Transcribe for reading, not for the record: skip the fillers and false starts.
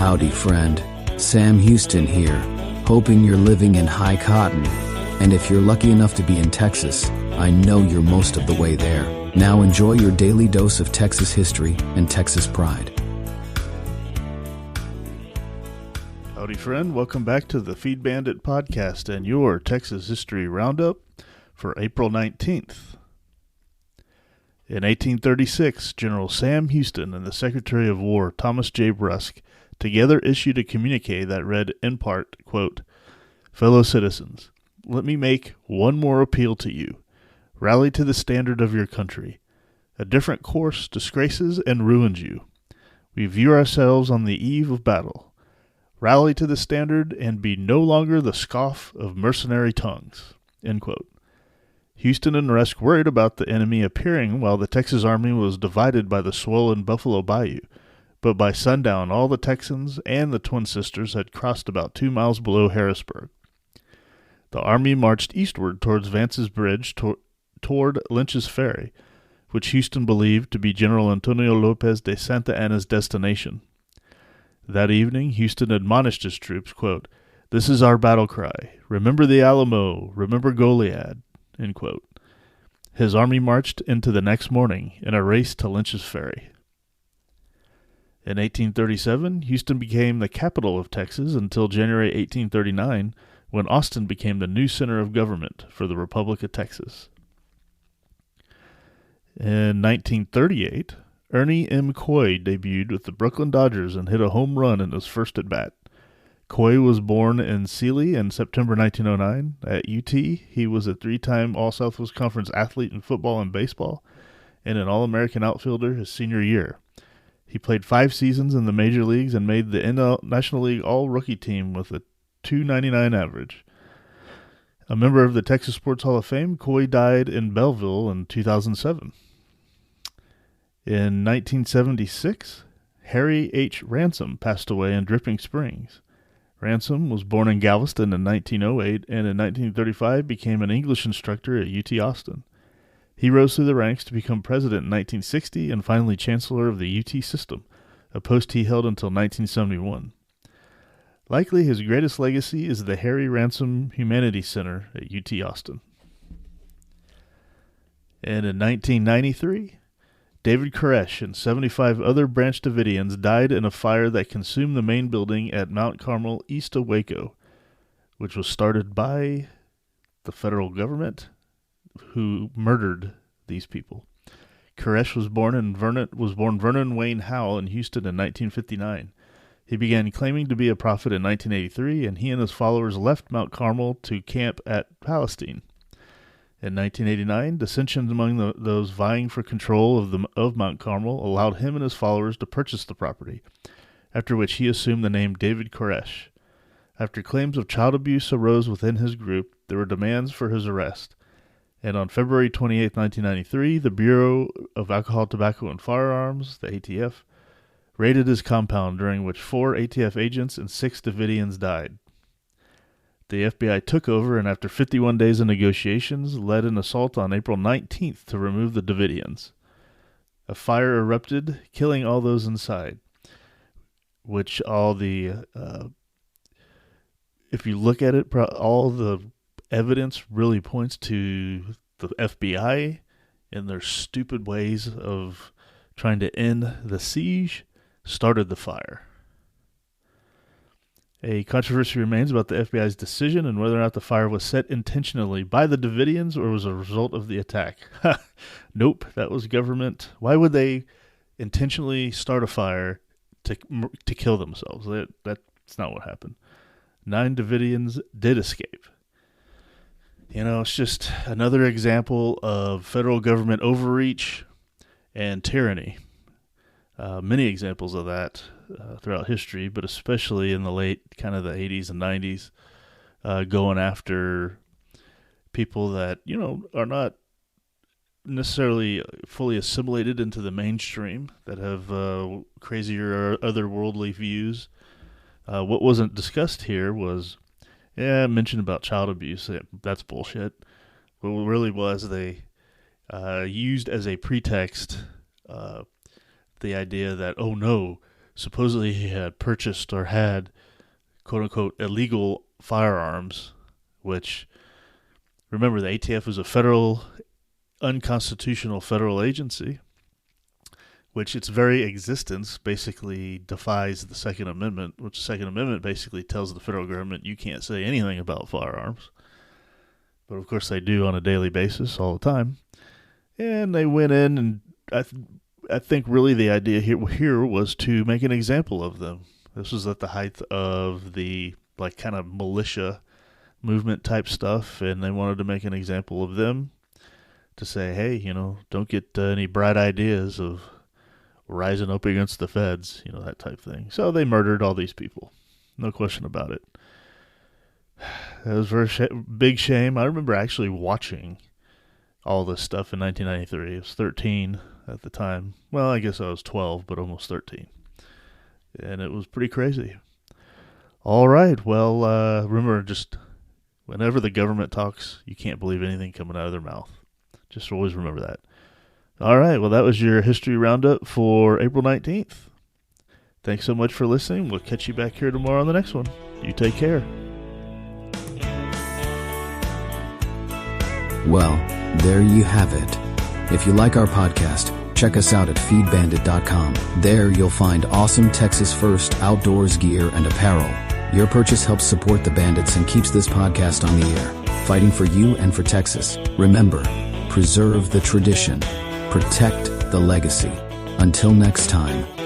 Howdy, friend. Sam Houston here, hoping you're living in high cotton. And if you're lucky enough to be in Texas, I know you're most of the way there. Now enjoy your daily dose of Texas history and Texas pride. Howdy, friend. Welcome back to the Feed Bandit podcast and your Texas History Roundup for April 19th. In 1836, General Sam Houston and the Secretary of War, Thomas J. Rusk, together issued a communique that read, in part, quote, "Fellow citizens, let me make one more appeal to you. Rally to the standard of your country. A different course disgraces and ruins you. We view ourselves on the eve of battle. Rally to the standard and be no longer the scoff of mercenary tongues." End quote. Houston and Rusk worried about the enemy appearing while the Texas Army was divided by the swollen Buffalo Bayou, but by sundown all the Texans and the Twin Sisters had crossed about 2 miles below Harrisburg. The Army marched eastward towards Vance's Bridge toward Lynch's Ferry, which Houston believed to be General Antonio Lopez de Santa Anna's destination. That evening, Houston admonished his troops, quote, "This is our battle cry. Remember the Alamo. Remember Goliad." End quote. His army marched into the next morning in a race to Lynch's Ferry. In 1837, Houston became the capital of Texas until January 1839, when Austin became the new center of government for the Republic of Texas. In 1938, Ernie M. Coy debuted with the Brooklyn Dodgers and hit a home run in his first at-bat. Coy was born in Sealy in September 1909. At UT, he was a 3-time All-Southwest Conference athlete in football and baseball, and an All-American outfielder his senior year. He played 5 seasons in the major leagues and made the National League All-Rookie team with a .299 average. A member of the Texas Sports Hall of Fame, Coy died in Belleville in 2007. In 1976, Harry H. Ransom passed away in Dripping Springs. Ransom was born in Galveston in 1908 and in 1935 became an English instructor at UT Austin. He rose through the ranks to become president in 1960 and finally chancellor of the UT system, a post he held until 1971. Likely his greatest legacy is the Harry Ransom Humanities Center at UT Austin. And in 1993, David Koresh and 75 other Branch Davidians died in a fire that consumed the main building at Mount Carmel east of Waco, which was started by the federal government, who murdered these people. Koresh was born Vernon Wayne Howell in Houston in 1959. He began claiming to be a prophet in 1983, and he and his followers left Mount Carmel to camp at Palestine. In 1989, dissensions among those vying for control of Mount Carmel allowed him and his followers to purchase the property, after which he assumed the name David Koresh. After claims of child abuse arose within his group, there were demands for his arrest. And on February 28, 1993, the Bureau of Alcohol, Tobacco, and Firearms, the ATF, raided his compound, during which 4 ATF agents and 6 Davidians died. The FBI took over and after 51 days of negotiations, led an assault on April 19th to remove the Davidians. A fire erupted, killing all those inside, which if you look at it, all the evidence really points to the FBI and their stupid ways of trying to end the siege started the fire. A controversy remains about the FBI's decision and whether or not the fire was set intentionally by the Davidians or was a result of the attack. Nope, that was government. Why would they intentionally start a fire to kill themselves? That's not what happened. 9 Davidians did escape. It's just another example of federal government overreach and tyranny. Many examples of that throughout history, but especially in the late kind of the 80s and 90s, going after people that, are not necessarily fully assimilated into the mainstream, that have crazier or otherworldly views. What wasn't discussed here was, I mentioned about child abuse. That's bullshit. What really was, they used as a pretext the idea that, oh no, supposedly he had purchased or had quote-unquote illegal firearms, which, remember, the ATF is a unconstitutional federal agency, which its very existence basically defies the Second Amendment, which the Second Amendment basically tells the federal government you can't say anything about firearms. But of course they do on a daily basis all the time. And they went in, and I think really the idea here was to make an example of them. This was at the height of the kind of militia movement type stuff, and they wanted to make an example of them to say, hey, don't get any bright ideas of rising up against the feds, that type thing. So they murdered all these people. No question about it. That was a very big shame. I remember actually watching all this stuff in 1993. I was 13 at the time. Well, I guess I was 12, but almost 13. And it was pretty crazy. All right. Well, remember, just whenever the government talks, you can't believe anything coming out of their mouth. Just always remember that. All right. Well, that was your History Roundup for April 19th. Thanks so much for listening. We'll catch you back here tomorrow on the next one. You take care. Well, there you have it. If you like our podcast, check us out at feedbandit.com. There you'll find awesome Texas First outdoors gear and apparel. Your purchase helps support the Bandits and keeps this podcast on the air, fighting for you and for Texas. Remember, preserve the tradition. Protect the legacy. Until next time.